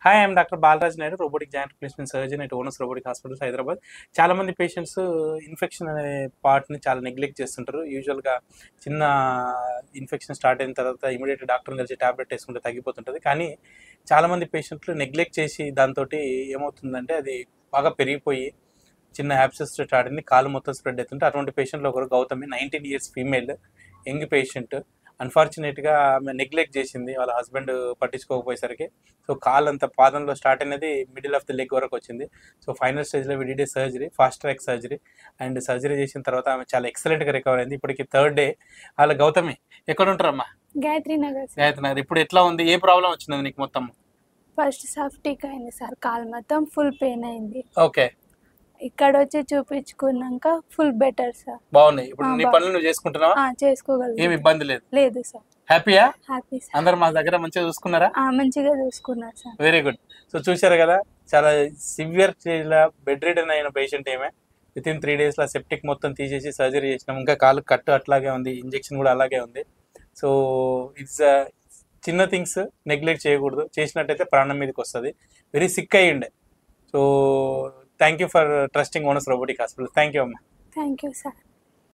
Hi, I'm doctor Balaraj Naidu, robotic joint replacement surgeon at owners robotic hospitals Hyderabad. చాలా మంది patients infection అనే పార్ట్ని చాలా నెగ్లెక్ట్ చేస్తుంటారు. యూజువల్గా చిన్న ఇన్ఫెక్షన్ స్టార్ట్ అయిన తర్వాత ఇమీడియట్గా డాక్టర్ని కలిసి ట్యాబ్లెట్ వేసుకుంటే తగ్గిపోతుంటుంది. కానీ చాలామంది పేషెంట్లు నెగ్లెక్ట్ చేసి దాంతో ఏమవుతుందంటే అది బాగా పెరిగిపోయి చిన్న యాబ్సెస్ స్టార్ట్ అయింది, కాలు మొత్తం స్ప్రెడ్ అవుతుంటే అటువంటి పేషెంట్లో ఒకరు Gautami, 19 years female, young patient. అన్ఫార్చునేట్గా ఆమె నెగ్లెక్ట్ చేసింది, వాళ్ళ హస్బెండ్ పట్టించుకోకపోయేసరికి. సో కాల్ అంత పాదంలో స్టార్ట్ అనేది మిడిల్ ఆఫ్ ది లెగ్ వరకు వచ్చింది. సో ఫైనల్ స్టేజ్లో విడిడే surgery, fast track surgery. And surgery చేసిన తర్వాత ఆమె చాలా ఎక్సలెంట్గా రికవర్ అయింది. ఇప్పటికి 3rd day. వాళ్ళ గౌతమి ఎక్కడ ఉంటారమ్మా? గాయత్రి నగర్. గాయత్రి నగర్. ఇప్పుడు ఎట్లా ఉంది, ఏ ప్రాబ్లం వచ్చింది నీకు? మొత్తం ఫస్ట్ సాఫ్టీక్ అయింది సార్, కాలు మొత్తం ఫుల్ పెయిన్ అయింది. ఓకే, ఇక్కడ వచ్చి చూపించుకున్నాక ఫుల్ బెటర్ సార్. బాగున్నాయి. ఇప్పుడు నీ పనులు నువ్వు చేసుకుంటున్నావా? చేసుకోగలను, ఏమి ఇబ్బంది లేదు? లేదు సార్. హ్యాపీయా? Happy sir. అందరు మా దగ్గర మంచిగా చూసుకున్నారా? మంచిగా చూసుకున్నారు సార్. Very good. సో చూశారు కదా, చాలా సివియర్ స్టేజ్లో బెడ్ రిడన్ అయిన పేషెంట్ ఏమే. వితిన్ 3 days సెప్టిక్ మొత్తం తీసేసి సర్జరీ చేసినాం. ఇంకా కాలు కట్టు అట్లాగే ఉంది, ఇంజెక్షన్ కూడా అలాగే ఉంది. సో ఇట్స్ చిన్న థింగ్స్ నెగ్లెక్ట్ చేయకూడదు, చేసినట్టయితే ప్రాణం మీదకి వస్తుంది. వెరీ సిక్ అయ్యి ఉండే. So thank you for trusting owners robotic hospital. Thank you అమ్మా. Thank you sir.